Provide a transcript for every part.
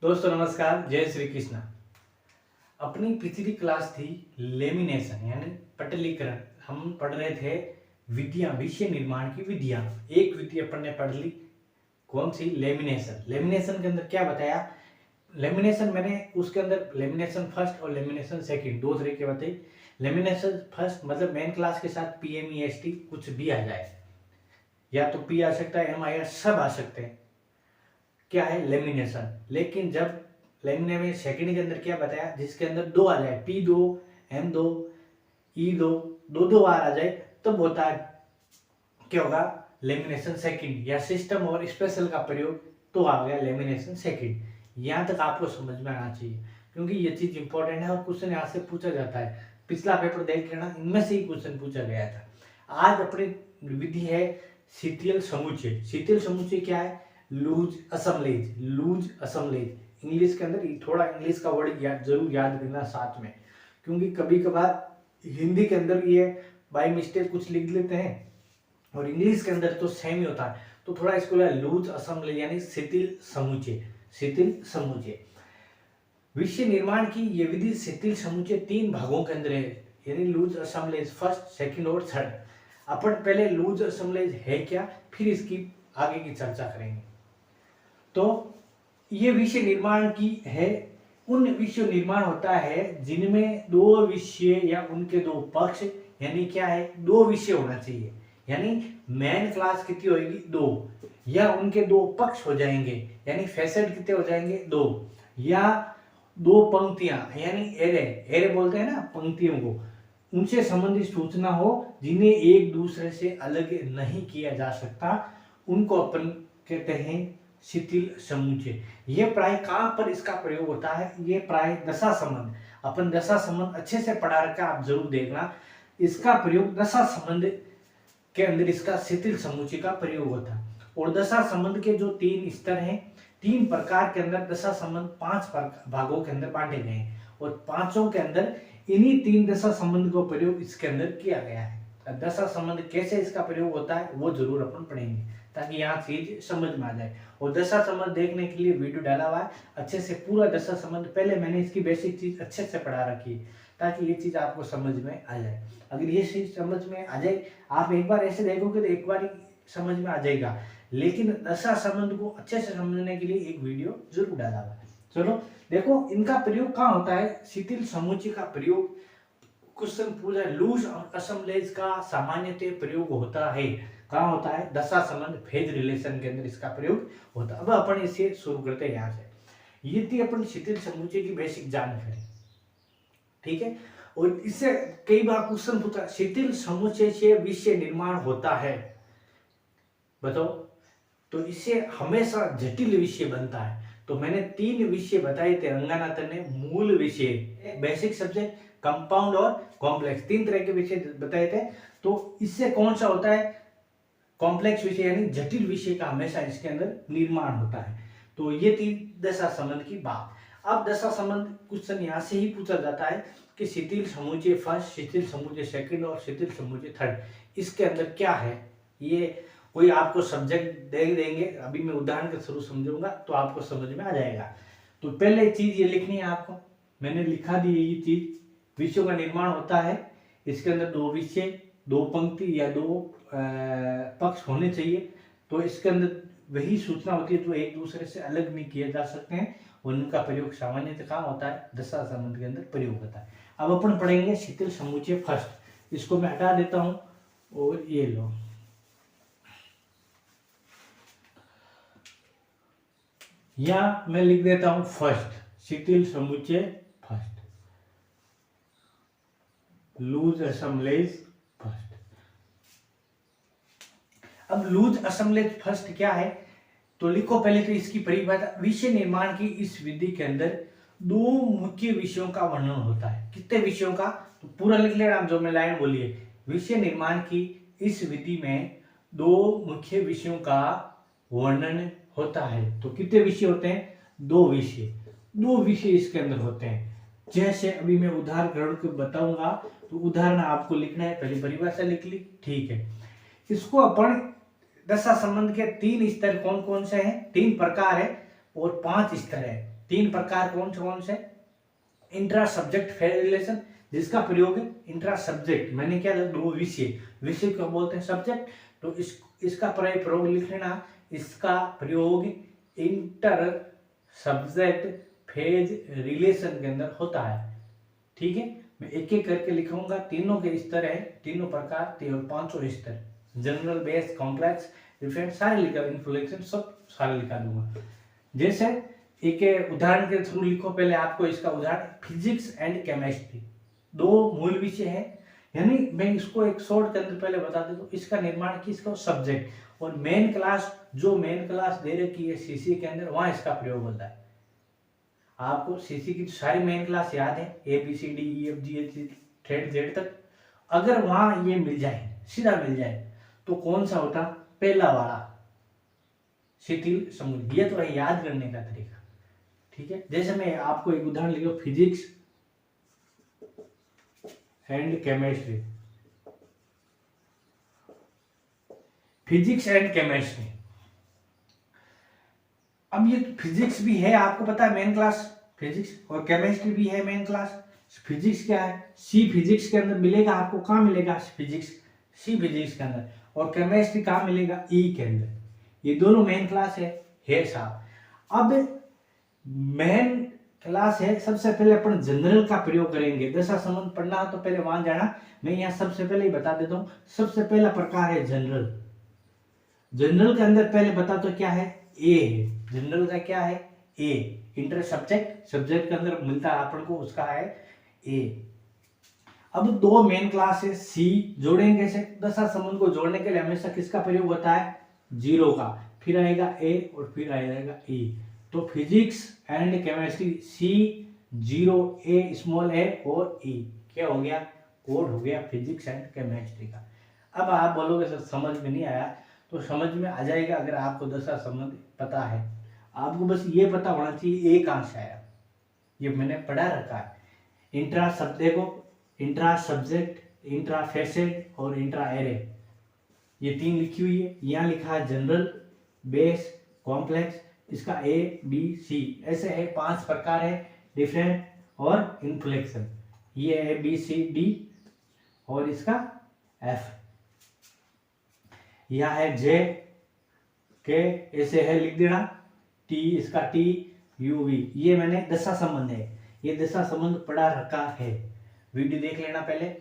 दोस्तों नमस्कार, जय श्री कृष्ण। अपनी पिछली क्लास थी लेमिनेशन यानी पटलीकरण। हम पढ़ रहे थे विधियां, विषय निर्माण की विधियां। एक विधि अपन ने पढ़ ली, कौन सी? लेमिनेशन। लेमिनेशन के अंदर क्या बताया? लेमिनेशन मैंने उसके अंदर लेमिनेशन फर्स्ट और लेमिनेशन सेकंड दो तरीके बताई। लेमिनेशन फर्स्ट मतलब मेन क्लास के साथ PMEST कुछ भी आ जाए, या तो P आ सकता है, M आएगा, सब आ सकते हैं। क्या है? लेमिनेशन। लेकिन जब लेमिनेशन सेकंड के अंदर क्या बताया, जिसके अंदर दो आ जाए, P2 M2 E2 दो दो बार आ जाए, तब होता है क्या होगा? Lamination second. या सिस्टम और स्पेशल का प्रयोग तो आ गया लेमिनेशन सेकंड। यहां तक आपको समझ में आना चाहिए, क्योंकि ये चीज इंपॉर्टेंट है और क्वेश्चन यहाँ से पूछा जाता है। पिछला पेपर देख लेना, इनमें से ही क्वेश्चन पूछा गया था। आज अपनी विधि है शिथिल समुच्चय। शिथिल समुच्चय क्या है? Loose assemblies. Loose assemblies English के अंदर थोड़ा इंग्लिश का वर्ड जरूर याद करना साथ में, क्योंकि कभी कभार हिंदी के अंदर ये बाय मिस्टेक कुछ लिख लेते हैं और इंग्लिश के अंदर तो सेम ही होता है। तो थोड़ा इसको लूज असेंबली यानी शिथिल समुच्चय। शिथिल समुच्चय विषय निर्माण की ये विधि शिथिल समुच्चय तीन भागों के अंदर है, यानी लूज असेंबलीज फर्स्ट, सेकंड और थर्ड। अपन पहले लूज असेंबलीज है क्या, फिर इसकी आगे की चर्चा करेंगे। तो ये विषय निर्माण की है, उन विषय निर्माण होता है जिनमें दो विषय या उनके दो पक्ष, यानी क्या है, दो विषय होना चाहिए। यानी मेन क्लास कितनी होगी? दो। या उनके दो पक्ष हो जाएंगे, यानी फैसेट कितने हो जाएंगे? दो। या दो पंक्तियां, यानी एरे। एरे बोलते हैं ना पंक्तियों को, उनसे संबंधित सूचना हो जिन्हें एक दूसरे से अलग नहीं किया जा सकता, उनको अपन कहते हैं शिथिल समुच्चय। ये प्राय कहां पर इसका प्रयोग होता है? ये प्राय दशा संबंध। अपन दशा संबंध अच्छे से पढ़ा रखा, आप जरूर देखना। इसका प्रयोग दशा संबंध के अंदर इसका शिथिल समुच्चय का प्रयोग होता है। और दशा संबंध के जो तीन स्तर हैं, तीन प्रकार के अंदर दशा संबंध पांच भागों के अंदर बांटे गए हैं, और पांचों के अंदर इन्हीं तीन दशा संबंध का प्रयोग इसके अंदर किया गया है। दशा संबंध कैसे इसका प्रयोग होता है वो जरूर अपन पढ़ेंगे, ताकि यहाँ चीज समझ में आ जाए। और दशा संबंध देखने के लिए वीडियो डाला हुआ है अच्छे से, पूरा दशा संबंध पहले मैंने इसकी बेसिक चीज अच्छे से पढ़ा रखी है, ताकि ये चीज आपको समझ में आ जाए। अगर ये चीज समझ में आ जाए, आप एक बार ऐसे देखोगे तो एक बार ही समझ में आ जाएगा, लेकिन दशा संबंध को अच्छे से समझने के लिए एक वीडियो जरूर डाला हुआ है। चलो देखो, इनका प्रयोग कहाँ होता है? शिथिल समुच्चय का प्रयोग क्वेश्चन पूछा, लूज असेंबलीज का सामान्यतः प्रयोग होता है। कहाँ होता है? दशा संबंध फेज रिलेशन के अंदर इसका प्रयोग होता है। अब अपन इसे शुरू करते हैं यहाँ से। ये थी अपन शिथिल समुच्चय की बेसिक जानकारी, ठीक है। और इससे कई बार क्वेश्चन पूछा, शिथिल समुच्चय से विषय निर्माण होता है, बताओ। तो इससे हमेशा जटिल विषय बनता है। तो मैंने तीन विषय बताए थे रंगानाथन ने, मूल विषय, बेसिक सब्जेक्ट, कंपाउंड और कॉम्प्लेक्स, तीन तरह के विषय बताए थे। तो इससे कौन सा होता है? कॉम्प्लेक्स विषय यानी जटिल विषय का हमेशा इसके अंदर निर्माण होता है। तो ये थी दशा संबंध की बात। अब दशा संबंध क्वेश्चन यहाँ से ही पूछा जाता है कि शिथिल समुच्चय फर्स्ट, शिथिल समुच्चय सेकंड और शिथिल समुच्चय थर्ड, इसके अंदर क्या है? ये कोई आपको सब्जेक्ट दे देंगे, अभी मैं उदाहरण के थ्रू समझूंगा तो आपको समझ में आ जाएगा। तो पहले चीज ये लिखनी है आपको, मैंने लिखा दी ये चीज। विषयों का निर्माण होता है, इसके अंदर दो विषय, दो पंक्ति या दो पक्ष होने चाहिए। तो इसके अंदर वही सूचना होती है जो एक दूसरे से अलग नहीं किए जा सकते हैं, उनका प्रयोग सामान्यतः कहाँ होता है? दशा संबंध के अंदर प्रयोग होता है। अब अपन पढ़ेंगे शिथिल समुच्चय फर्स्ट। इसको मैं हटा देता हूं और ये लो, या मैं लिख देता हूं फर्स्ट, शिथिल समुच्चय फर्स्ट, लूज असेंबलीज फर्स्ट। अब लूज असेंबलीज फर्स्ट क्या है? तो लिखो पहले तो इसकी परिभाषा। विषय निर्माण की इस विधि के अंदर दो मुख्य विषयों का वर्णन होता है। कितने विषयों का? तो पूरा लिख लेना जो मैं लाइन बोली है। विषय निर्माण की इस विधि में दो मुख्य विषयों का वर्णन होता है। तो कितने विषय होते हैं? दो विषय। दो विषय इसके अंदर होते हैं। जैसे अभी मैं उदाहरण के बताऊंगा, तो उदाहरण आपको लिखना है, पहले परिभाषा लिख ली, ठीक है। इसको अपन दशा संबंध के तीन स्तर कौन कौन से हैं? तीन प्रकार है और पांच स्तर है। तीन प्रकार कौन से? इंट्रा सब्जेक्ट फेज रिलेशन, जिसका प्रयोग है इंट्रा सब्जेक्ट, मैंने क्या दो विषय को बोलते हैं सब्जेक्ट, तो इसका प्रयोग लिख लेना, इसका प्रयोग इंटर सब्जेक्ट फेज रिलेशन के अंदर होता है। ठीक है, मैं एक एक करके लिखूंगा। तीनों के स्तर है, तीनों प्रकार, पांचों स्तर, जनरल, बेस, कॉम्प्लेक्स, डिफरेंट, सारे लिखा, इन्फ्लेक्शन सब सारे लिखा दूंगा। जैसे एक उदाहरण के थ्रू लिखो। पहले आपको इसका उदाहरण, फिजिक्स एंड केमिस्ट्री दो मूल विषय है, यानी मैं इसको एक शॉर्ट के अंदर पहले बता देता हूँ। इसका निर्माण किसका? सब्जेक्ट। और मेन क्लास, जो मेन क्लास दे रखी है सीसी के अंदर, वहां इसका प्रयोग होता है। आपको सीसी की सारी मेन क्लास याद है, ABCDEFGH तक। अगर वहां ये मिल जाए, सीधा मिल जाए, तो कौन सा होता? पहला वाला, शिथिल समुद्र। ये तो है याद करने का तरीका। ठीक है, जैसे मैं आपको एक उदाहरण लिखो, physics and chemistry. Physics and chemistry, अब ये फिजिक्स भी है, आपको पता है मेन क्लास फिजिक्स, और केमिस्ट्री भी है मेन क्लास। फिजिक्स क्या है? सी फिजिक्स के अंदर मिलेगा आपको। कहाँ मिलेगा? फिजिक्स, सी फिजिक्स के अंदर। और केमिस्ट्री कहाँ मिलेगा? ई के अंदर। ये दोनों मेन क्लास है साहब। अब मेन क्लास है, सबसे पहले अपन जनरल का प्रयोग करेंगे। दशा संबंध पढ़ना हो तो पहले वहां जाना, मैं यहाँ सबसे पहले ही बता देता हूँ। सबसे पहला प्रकार है जनरल। जनरल के अंदर पहले बता तो क्या है? ए है। जनरल का क्या है? ए। इंटर सब्जेक्ट, सब्जेक्ट के अंदर मिलता है अपन को, उसका है ए। अब दो मेन क्लास है, सी जोड़ेंगे कैसे? दशा संबंध को जोड़ने के लिए हमेशा किसका प्रयोग होता है? जीरो का, फिर आएगा ए और फिर आएगा ई। तो physics and chemistry, C, zero, A, small A और ई, क्या हो गया? कोड हो गया फिजिक्स एंड केमिस्ट्री का। अब आप बोलोगे सर समझ में नहीं आया, तो समझ में आ जाएगा अगर आपको दशा संबंध पता है। आपको बस ये पता होना चाहिए ए कहां से आया, ये मैंने पढ़ा रखा है। इंट्रा शब्द देखो, इंट्रा सब्जेक्ट, इंट्रा फैसेट और इंट्रा एरे, ये तीन लिखी हुई है। यहाँ लिखा है जनरल, बेस, कॉम्प्लेक्स, इसका ए बी सी ऐसे है, 5 प्रकार है, डिफरेंट और इन्फ्लेक्शन। ये है बी सी डी और इसका एफ। यह है जे के, ऐसे है लिख देना, टी, इसका टी, यू वी। ये मैंने दशा संबंध है, ये दशा संबंध पढ़ा रखा है, वीडियो देख लेना पहले,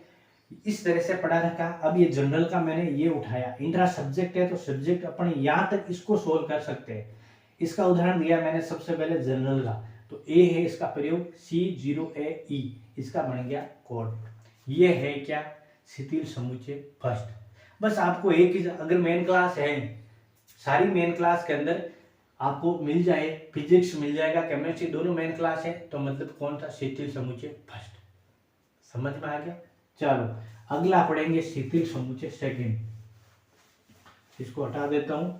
इस तरह से पढ़ा रखा। अब ये जनरल का मैंने ये उठाया, इंट्रा सब्जेक्ट है तो सब्जेक्ट अपन यहां तक इसको सोल्व कर सकते हैं। इसका उदाहरण दिया मैंने सबसे पहले जनरल का, तो ए है इसका प्रयोग, सी, जीरो, ए, ई, इसका बन गया कोड। ये है क्या? शिथिल समुच्चय फर्स्ट। बस आपको एक ही, अगर मेन क्लास है, सारी मेन क्लास के अंदर आपको मिल जाए, फिजिक्स मिल जाएगा, केमिस्ट्री, दोनों मेन क्लास है, तो मतलब कौन सा? शिथिल समुच्चय फर्स्ट। समझ में आ गया? चलो अगला पढ़ेंगे शिथिल समुच्चय सेकंड। इसको हटा देता हूं,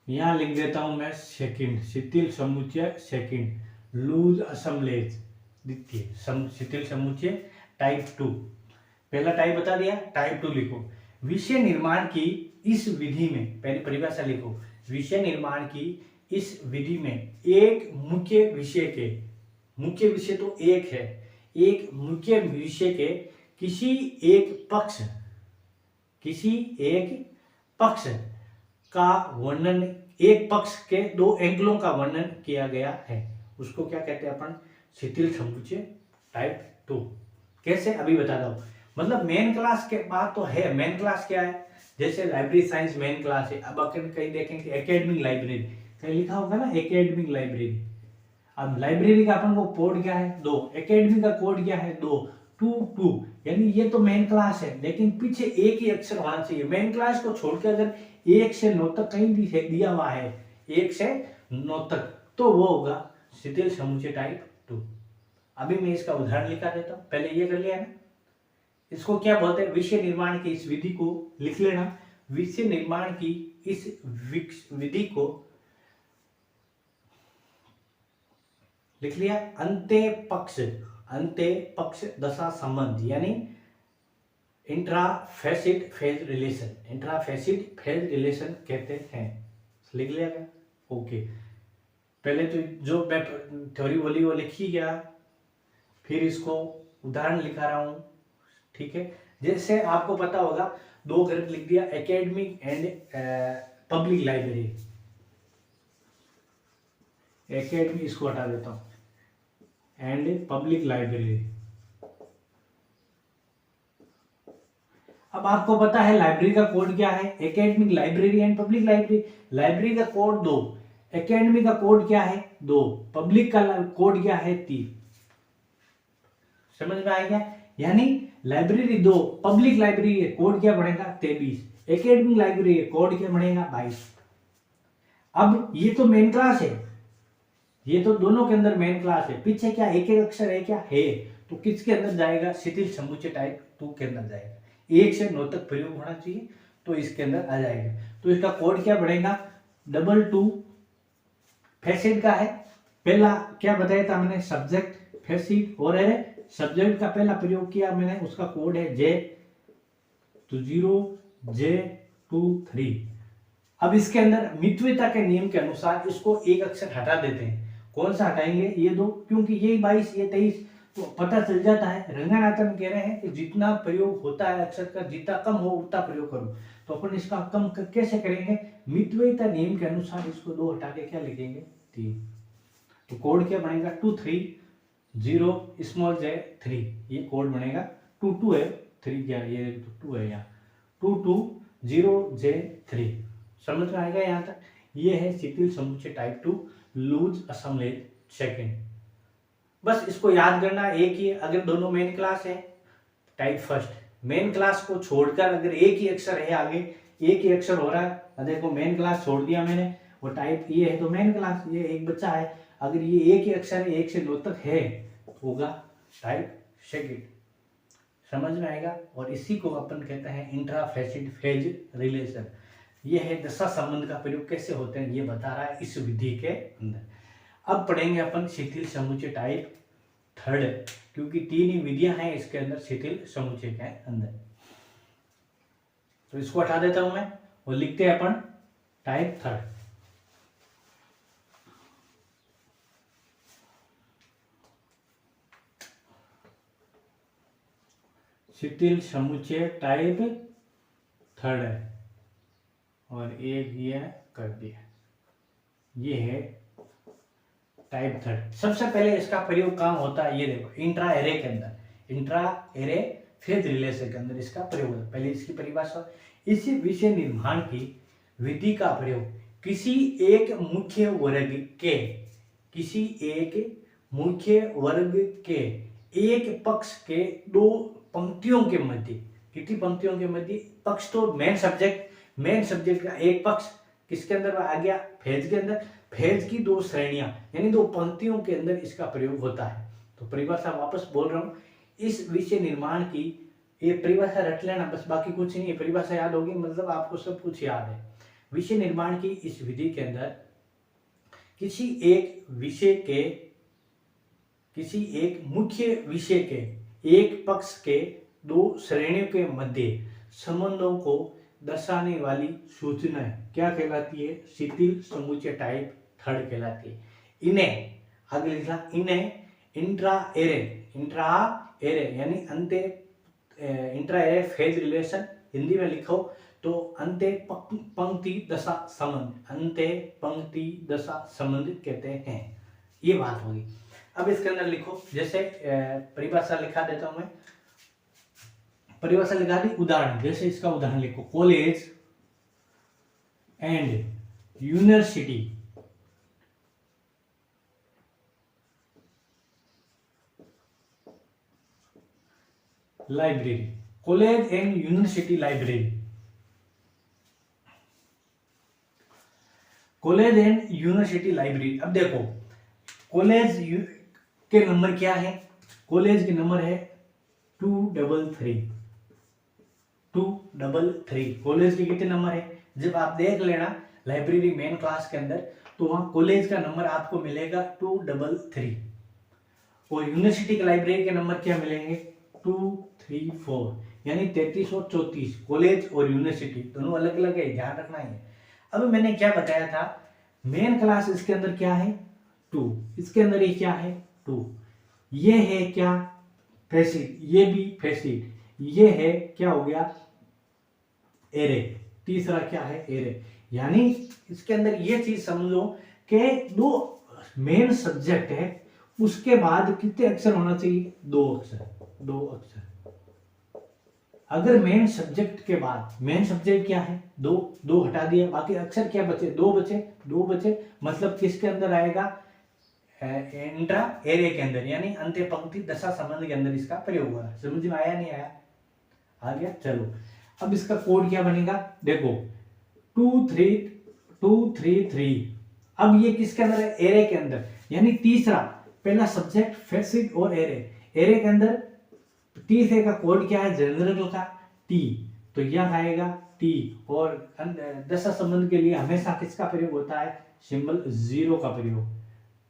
यहां लिख देता हूं मैं सेकंड, शिथिल समुच्चय सेकंड, लूज असम्बलेज द्वितीय, शिथिल समुच्चय टाइप 2। पहला टाइप बता दिया, टाइप 2 लिखो। विषय निर्माण की इस विधि में, पहली परिभाषा लिखो, विषय निर्माण की इस विधि में एक मुख्य विषय के, मुख्य विषय तो एक है, एक मुख्य विषय के किसी एक पक्ष का वर्णन, एक पक्ष के दो एंगलों का वर्णन किया गया है, उसको क्या कहते हैं अपन? शिथिल समुच्चय टाइप 2। कैसे? अभी बता दो। मतलब मेन क्लास के बाद तो है, मेन क्लास क्या है? जैसे लाइब्रेरी साइंस मेन क्लास है। अब अपन कहीं देखेंगे एकेडमिक लाइब्रेरी, कहीं लिखा होगा ना एकेडमिक लाइब्रेरी। अब लाइब्रेरी का अपन को कोड क्या है? 2। एकेडमी का कोड क्या है? 2, 2, यानी ये तो मेन क्लास है, लेकिन पीछे एक ही अक्षर होना चाहिए। मेन क्लास को छोड़ के अगर 1 से 9 तक कहीं भी दिया हुआ है, 1 से 9 तक, तो वो होगा शिथिल समुच्चय टाइप 2। अभी मैं इसका उदाहरण लिखा देता हूं, पहले ये कर लिया ना। इसको क्या बोलते हैं? विषय निर्माण की इस विधि को लिख लेना। विषय निर्माण की इस विधि को लिख लिया। अंत्य पक्ष दशा संबंध, यानी इंट्रा फैसिड फेज रिलेशन, इंट्रा फैसिड फेज रिलेशन कहते हैं। लिख लिया गया। ओके, पहले तो जो मैं थ्योरी बोली वो लिखी गया, फिर इसको उदाहरण लिखा रहा हूँ। ठीक है, जैसे आपको पता होगा 2 गलत लिख दिया, academic and public library. Academic इसको हटा देता हूँ, एंड पब्लिक लाइब्रेरी। अब आपको पता है लाइब्रेरी का कोड क्या है, academic library and public library. Library का कोड 2, एकेडमिक का कोड क्या है 2, पब्लिक का कोड क्या है 3। समझ में आ गया? यानी लाइब्रेरी 2, पब्लिक लाइब्रेरी है, कोड क्या बढ़ेगा 23, एकेडमिक लाइब्रेरी है, कोड क्या बढ़ेगा 22। अब ये तो मेन क्लास है, ये तो दोनों के अंदर मेन क्लास है, पीछे क्या एक एक अक्षर है क्या है, तो किसके अंदर जाएगा, शिथिल समुच्चय टाइप 2 के अंदर जाएगा। 1 से 9 तक प्रयोग होना चाहिए, तो इसके अंदर आ जाएगा। तो इसका कोड क्या बढ़ेगा 22 फैसिड का है। पहला क्या बताया था मैंने, सब्जेक्ट फैसिड और एरे। सब्जेक्ट का पहला प्रयोग किया मैंने, उसका कोड है J20J23। अब इसके अंदर मितव्ययिता के नियम के अनुसार इसको एक अक्षर हटा देते हैं। कौन सा हटाएंगे, ये 2, क्योंकि ये 22 ये 23, तो पता चल जाता है। रंगानाथन कह रहे हैं कि जितना प्रयोग होता है अक्षर का, जितना कम हो उतना प्रयोग करो। तो अपन इसका कम कैसे करेंगे, मितव्ययिता नियम के अनुसार इसको 2 हटा के क्या लिखेंगे 3। तो कोड क्या बनेगा 230J3, ये कोड बनेगा। 22 है, 3 क्या ये 2 है यहाँ, 220J3। समझ में आएगा यहाँ तक? ये है शिथिल समुच्चय टाइप 2, लूज असेंबलेज सेकंड। बस इसको याद करना एक ही, अगर दोनों मेन क्लास है टाइप फर्स्ट, मेन क्लास को छोड़कर अगर एक ही अक्षर है आगे, एक ही अक्षर हो रहा है, देखो मेन क्लास छोड़ दिया मैंने, वो टाइप ये है तो मेन क्लास, ये एक बच्चा है, अगर ये एक ही अक्षर है 1 से 9 तक है, होगा टाइप सेकंड। समझ में आएगा? और इसी को अपन कहते हैं इंट्रा फैसिड फेज रिलेशन। ये है दशा संबंध का प्रयोग कैसे होते हैं, ये बता रहा है इस विधि के अंदर। अब पढ़ेंगे अपन शिथिल समुच्चय टाइप थर्ड, क्योंकि 3 ही विधियां हैं इसके अंदर शिथिल समुच्चय के अंदर। तो इसको हटा देता हूं मैं और लिखते हैं अपन टाइप थर्ड। शिथिल समुच्चय टाइप थर्ड है, और एक ये कर दिया, ये है टाइप थर्ड। सबसे पहले इसका प्रयोग कहाँ होता है, ये देखो इंट्रा एरे के अंदर, इंट्रा एरे फेज रिलेशन के अंदर इसका प्रयोग होता है। पहले इसकी परिभाषा, इस विषय निर्माण की विधि का प्रयोग किसी एक मुख्य वर्ग के, किसी एक मुख्य वर्ग के एक पक्ष के 2 पंक्तियों के मध्य, कितनी पंक्तियों के मध्य, पक्ष तो मेन सब्जेक्ट का एक पक्ष किसके अंदर आ गया, फेज के अंदर, फेज की 2 श्रेणियां यानी 2 पंक्तियों के अंदर इसका प्रयोग होता है। तो परिभाषा वापस बोल रहा हूं, इस विषय निर्माण की, ये परिभाषा रट लेना बस, बाकी कुछ नहीं है, परिभाषा याद होगी मतलब आपको सब कुछ याद है। विषय निर्माण की इस विधि के अंदर किसी एक विषय के, किसी एक मुख्य विषय के एक पक्ष के 2 श्रेणियों के मध्य संबंधों को दर्शाने वाली सूचना क्या कहलाती है, शिथिल समुच्चय टाइप थर्ड कहलाती है। इन्हें आगे लिखा, इन्हें इंट्रा एरे यानी अंत्य, intra array phase relation Hindi में लिखो तो अंत्य पंक्ति दशा संबंध, अंत्य पंक्ति दशा संबंध कहते हैं। ये बात होगी। अब इसके अंदर लिखो, जैसे परिभाषा लिखा देता हूं मैं, परिभाषा लिखा दी, उदाहरण, जैसे इसका उदाहरण लिखो, college and university library, college and university library, college and university library. अब देखो कॉलेज के नंबर क्या है, कॉलेज के नंबर है 233, कॉलेज के कितने नंबर है, जब आप देख लेना लाइब्रेरी मेन क्लास के अंदर, तो वहां कॉलेज का नंबर आपको मिलेगा 233, और यूनिवर्सिटी के लाइब्रेरी के नंबर क्या मिलेंगे 234, यानी 33 और 34, कॉलेज और यूनिवर्सिटी दोनों अलग अलग है, ध्यान रखना है। अब मैंने क्या बताया था, मेन क्लास इसके अंदर क्या है 2, इसके अंदर ये क्या है 2, ये है क्या फैसिट, ये भी फैसिट, ये है क्या हो गया एरे, तीसरा क्या है एरे। यानी इसके अंदर ये चीज समझो कि दो मेन सब्जेक्ट है, उसके बाद कितने अक्षर होना चाहिए 2 अक्षर, 2 अक्षर। अगर मेन सब्जेक्ट के बाद, मेन सब्जेक्ट क्या है 2, 2 हटा दिया, बाकी अक्षर क्या बचे 2 बचे, 2 बचे, मतलब किसके अंदर आएगा इंट्रा एरे के अंदर, यानी अंत्य पंक्ति दशा संबंध के अंदर इसका प्रयोग हुआ। समझ में आया नहीं आया, आ गया। चलो अब इसका कोड क्या बनेगा, देखो 2 3 2 3 3। अब ये किसके अंदर है एरे के अंदर, यानी तीसरा, पहला सब्जेक्ट फैसिट और एरे, एरे के अंदर तीसरे का कोड क्या है जनरल का टी, तो यह आएगा टी, और दशा संबंध के लिए हमेशा किसका प्रयोग होता है सिंबल 0 का प्रयोग,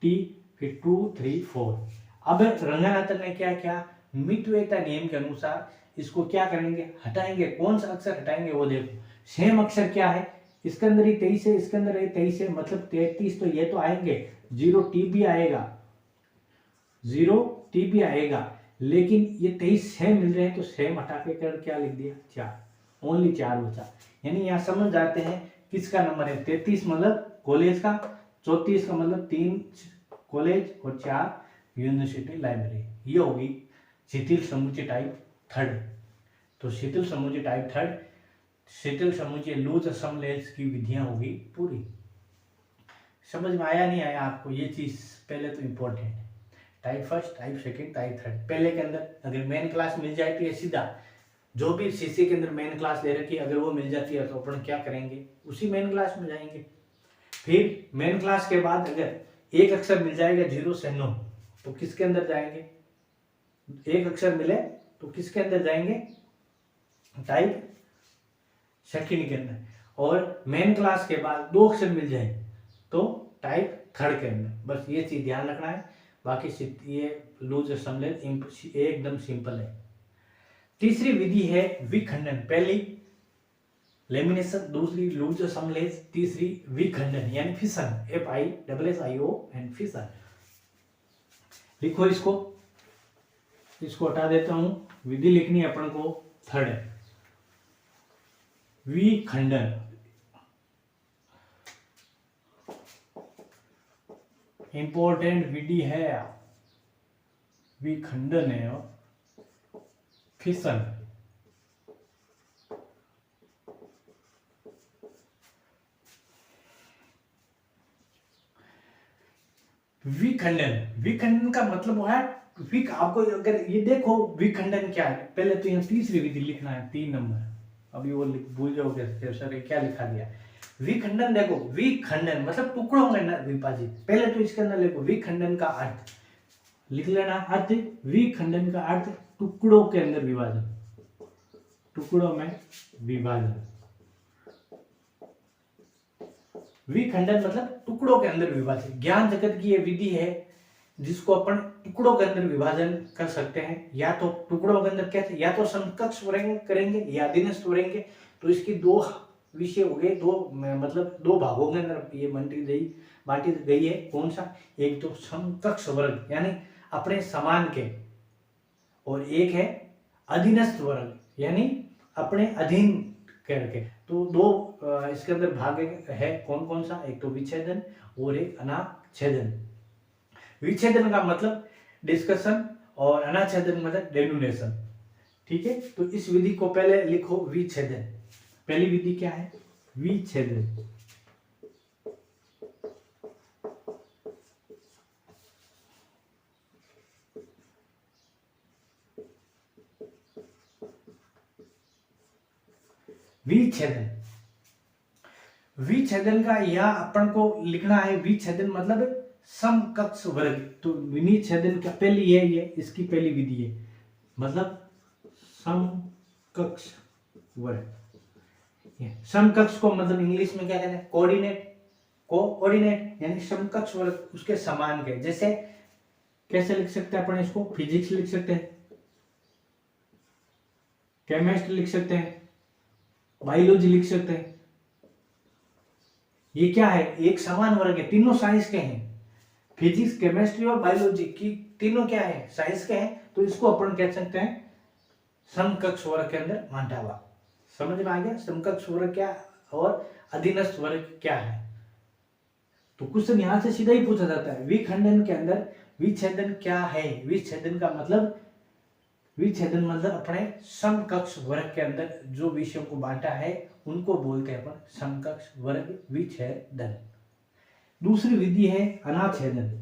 टी, फिर 2 3 4। अब रंगनाथन ने क्या क्या मितव्ययिता नियम के अनुसार इसको क्या करेंगे हटाएंगे, कौन सा अक्षर हटाएंगे वो देखो, सेम अक्षर क्या है इसके अंदर ही 23 है, इसके अंदर ही 23 है, मतलब 33, तो ये तो आएंगे, 0 टी भी आएगा, 0 टी भी आएगा, लेकिन ये 23 सेम मिल रहे हैं तो सेम हटा के कर क्या लिख दिया 4, ओनली 4 बचा। यानी यहाँ समझ जाते हैं किसका नंबर है 33 मतलब कॉलेज का, 34 का मतलब 3 कॉलेज और 4 यूनिवर्सिटी लाइब्रेरी। ये होगी शिथिल समुच्चय टाइप 3rd। तो शिथिल समुच्चय टाइप 3rd, शिथिल समुच्चय लूज असमलेस की विधियां होगी पूरी। समझ में आया नहीं आया आपको, ये चीज पहले तो इंपॉर्टेंट है। Type 1st, type 2nd, type 3rd। पहले के अंदर अगर मेन क्लास मिल जाए तो ये सीधा जो भी सीसी के अंदर मेन क्लास दे रखी है अगर वो मिल जाती है तो अपन क्या करेंगे उसी मेन क्लास में जाएंगे। फिर मेन क्लास के बाद अगर एक अक्षर मिल जाएगा 0 से 9 तो किसके अंदर जाएंगे, एक अक्षर मिले तो किसके अंदर जाएंगे टाइप 2nd के अंदर, और मेन क्लास के बाद 2 अक्षर मिल जाए तो टाइप 3rd के अंदर। बस ये चीज ध्यान रखना है, बाकी ये लूज असमलेस एकदम सिंपल है। तीसरी विधि है विखंडन, पहली लेमिनेशन, दूसरी लूज असमलेस, तीसरी विखंडन यानी फिशन, FISSION फिशन। लिखो इसको हटा देता हूं, विधि लिखनी है अपन को 3rd है विखंडन। इंपॉर्टेंट विधि है, विखंडन है और फिशन। विखंडन का मतलब है आपको अगर ये देखो विखंडन क्या है, पहले तो यहाँ तीसरी विधि लिखना है 3 नंबर, अभी वो भूल जाओगे सर क्या लिखा दिया। विखंडन देखो, विखंडन मतलब टुकड़ों में विभाजित, पहले तो इसके अंदर देखो विखंडन का अर्थ लिख लेना, अर्थ विखंडन का अर्थ टुकड़ों के अंदर विभाजन, टुकड़ों में विभाजन। विखंडन मतलब टुकड़ों के अंदर विभाजन। ज्ञान जगत की यह विधि है जिसको अपन टुकड़ों के अंदर विभाजन कर सकते हैं, या तो टुकड़ों के अंदर कैसे, या तो समकक्ष करेंगे या अधीनस्थ करेंगे। तो इसकी 2 विषय हो गए, 2 मतलब 2 भागों के अंदर ये बांटी गई है। कौन सा, एक तो समकक्ष वर्ग यानी अपने समान के, और एक है अधीनस्थ वर्ग यानी अपने अधीन करके। तो 2 इसके अंदर भाग है, कौन कौन सा, एक तो विच्छेदन और एक अनाच्छेदन। विच्छेदन का मतलब डिस्कशन और अनाच्छेदन मतलब डेनोनेशन। ठीक है, तो इस विधि को पहले लिखो विच्छेदन। पहली विधि क्या है विच्छेदन। विच्छेदन, विच्छेदन का यह अपन को लिखना है, विच्छेदन मतलब समकक्ष वर्ग। तो विच्छेदन का पहली है ये, इसकी पहली विधि है, मतलब समकक्ष वर्ग। समकक्ष को मतलब इंग्लिश में क्या कहते हैं कोऑर्डिनेट यानी समकक्ष वर्ग उसके समान के। जैसे कैसे लिख सकते हैं अपन इसको, फिजिक्स लिख सकते हैं, केमिस्ट्री लिख सकते हैं, बायोलॉजी लिख सकते हैं, ये क्या है, एक समान वर्ग है, तीनों साइंस के हैं, फिजिक्स केमिस्ट्री और बायोलॉजी की तीनों क्या है, साइंस के हैं। तो इसको अपन कह सकते हैं समकक्ष वर्ग के अंदर बांटा हुआ। समझ में आ गया समकक्ष वर्ग क्या और अधीनस्थ वर्ग क्या है। तो क्वेश्चन यहां से सीधा ही पूछा जाता है, विखंडन के अंदर विच्छेदन क्या है। विच्छेदन का मतलब, विच्छेदन मतलब अपने समकक्ष वर्ग के अंदर जो विषयों को बांटा है उनको बोलते हैं अपन समकक्ष वर्ग विच्छेदन। दूसरी विधि है अनाच्छेदन।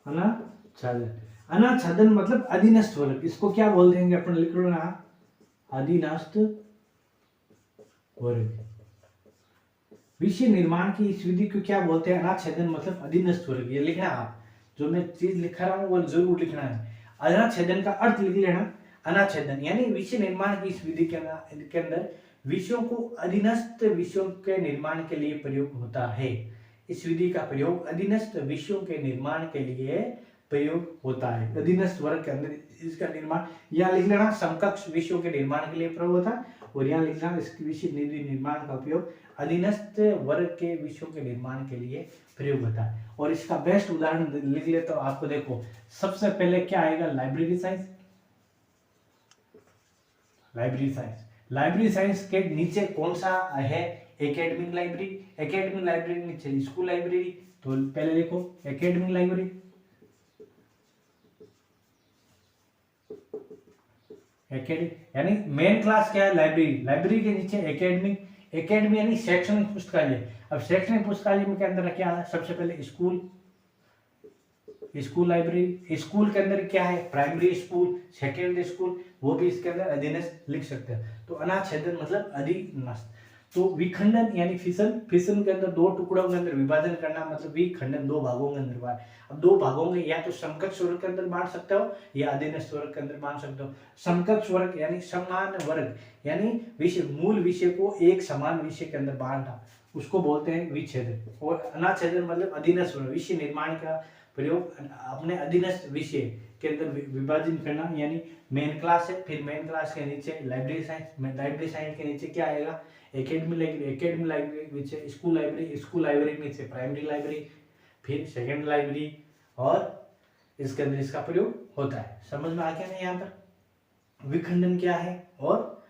अनाच्छेदन, अनाच्छेदन मतलब अधीनस्थ वर्ग, इसको क्या बोलते हैं अपन लिख लो ना, अधीनस्थ वर्ग। विषय निर्माण की इस विधि को क्या बोलते हैं, अनाच्छेदन मतलब अधीनस्थ वर्ग। ये लिखना आप, जो मैं चीज लिख रहा हूं वो जरूर लिखना है। अनाच्छेदन का अर्थ लिख लेना, अनाच्छेदन यानी विषय निर्माण की इस विधि के अंदर विषयों को अधीनस्थ विषयों के निर्माण के लिए प्रयोग होता है। इस विधि का प्रयोग अधीनस्थ विषयों के निर्माण के लिए प्रयोग होता है। अधीनस्थ वर्ग के अंदर इसका निर्माण, यहाँ लिख लेना समकक्ष विषयों के निर्माण के लिए प्रयोग होता है, और यहाँ लिख लेना इसके विषय निर्माण का उपयोग अधीनस्थ वर्ग के विषयों के निर्माण के लिए प्रयोग होता है। और इसका बेस्ट उदाहरण लिख ले तो आपको देखो, सबसे पहले क्या आएगा, library science. Library science, library science के नीचे कौन सा है, एकेडमिक लाइब्रेरी। एकेडमिक लाइब्रेरी नीचे स्कूल लाइब्रेरी, तो पहले लिखो एकेडमिक लाइब्रेरी। एकेडमिक यानी मेन क्लास क्या है, लाइब्रेरी। लाइब्रेरी के नीचे एकेडमिक, एकेडमी यानी शैक्षणिक पुस्तकालय। अब शैक्षणिक पुस्तकालय में के अंदर क्या है, सबसे पहले स्कूल, स्कूल लाइब्रेरी। स्कूल के अंदर क्या है, प्राइमरी स्कूल, सेकेंडरी स्कूल, वो भी इसके अंदर अधीनस्थ लिख सकते हैं। तो अनाच्छेदन मतलब अधीनस्थ। तो विखंडन यानी फिसल, फिसल के अंदर दो टुकड़ों के अंदर विभाजन करना मतलब विखंडन, दो भागों के अंदर बांट। अब दो भागों में या तो समकक्ष वर्ग के अंदर बांट सकते हो या अधीनस्थ वर्ग के अंदर बांट सकते हो। समकक्ष वर्ग यानी समान वर्ग, यानी विषय, मूल विषय को एक समान विषय के अंदर बांटा, उसको बोलते हैं विच्छेदन। और अनाच्छेदन मतलब अधीनस्थ वर्ग, विषय निर्माण का प्रयोग अपने अधीनस्थ विषय के अंदर विभाजन करना, यानी मेन क्लास है, फिर मेन क्लास के नीचे लाइब्रेरी साइंस, लाइब्रेरी साइंस के नीचे क्या आएगा, एकेडमी लाइब्रेरी, एकेडमी लाइब्रेरी के नीचे स्कूल लाइब्रेरी, स्कूल लाइब्रेरी के नीचे प्राइमरी लाइब्रेरी, फिर सेकेंड लाइब्रेरी, और इसके अंदर इसका प्रयोग होता है। समझ में आ गया ना यहाँ पर विखंडन क्या है, और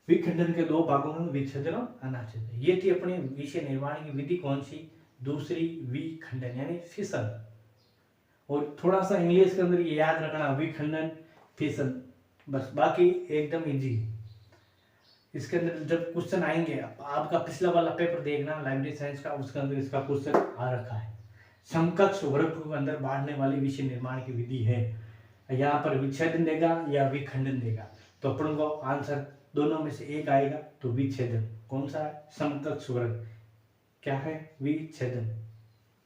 विखंडन के दो भागों में विच्छेदन और अनाच्छेदन। ये थी अपनी विषय निर्माण की विधि, कौन सी, दूसरी, विखंडन यानी फिसल। और थोड़ा सा इंग्लिश के अंदर ये याद रखना, विखंडन, फिसल, बस, बाकी एकदम इजी। इसके अंदर जब क्वेश्चन आएंगे, आपका पिछला वाला पेपर देखना लाइब्रेरी साइंस का, उसके अंदर इसका क्वेश्चन आ रखा है। समकक्ष वर्ग के अंदर बांटने वाली विषय निर्माण की विधि है, यहाँ पर विच्छेदन देगा या विखंडन देगा, तो अपन को आंसर दोनों में से एक आएगा। तो विच्छेदन कौन सा है, समकक्ष वर्ग क्या है, विच्छेदन।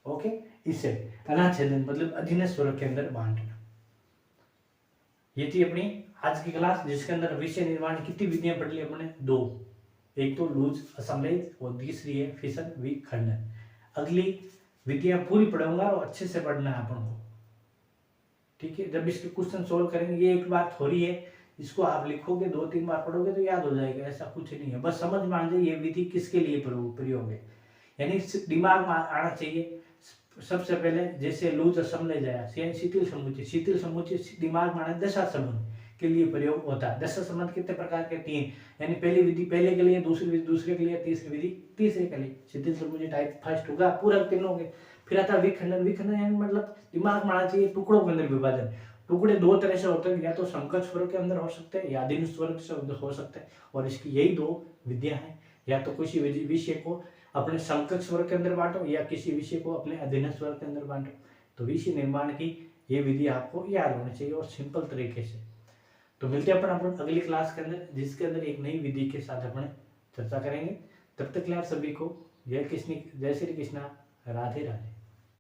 ओके, इसे अनाच्छेदन मतलब अधीनस्थ वर्ग के अंदर बांटना। ये थी अपनी आज की क्लास, जिसके अंदर विषय निर्माण कितनी विधियां पढ़ ली अपने, दो, एक तो लूज असमरेज और तीसरी है फिसल विखंडन। अगली विधियां पूरी पढ़ूंगा और अच्छे से पढ़ना है अपन को, ठीक है। जब इसके क्वेश्चन सोल्व करेंगे, ये एक बार थोड़ी है, इसको आप लिखोगे 2-3 बार पढ़ोगे तो याद हो जाएगा, ऐसा कुछ नहीं है। बस समझ में आ जाए ये विधि किसके लिए प्रयोग है, यानी दिमाग में आना चाहिए। सबसे पहले जैसे लूज असमले जाया, शिथिल समुच्चय, शिथिल समुच्चय दिमाग में आना, दशा संबंध के लिए प्रयोग होता है। दशा संबंध कितने प्रकार के, 3, यानी पहली विधि पहले के लिए, दूसरी विधि दूसरे के लिए, तीसरी विधि तीसरे के लिए। शिथिल समुच्चय टाइप फर्स्ट होगा, पूरा तीनों के। फिर आता विखंडन, विखंडन यानी मतलब दिमाग में आना चाहिए टुकड़ों के अंदर विभाजन। टुकड़े दो तरह से होते हैं, या तो समकक्ष वर्ग के अंदर हो सकते हैं या अधीनस्थ वर्ग से हो सकते हैं, और इसकी यही दो विधियां हैं। या तो किसी विषय को अपने समकक्ष वर्ग के अंदर बांटो या किसी विषय को अपने अधीनस्थ वर्ग के अंदर बांटो। तो विषय निर्माण की ये विधि आपको याद होनी चाहिए और सिंपल तरीके से। तो मिलते हैं अपन अगली क्लास के अंदर, जिसके अंदर एक नई विधि के साथ अपन चर्चा करेंगे। तब तक के लिए आप सभी को जय श्री कृष्णा, राधे राधे।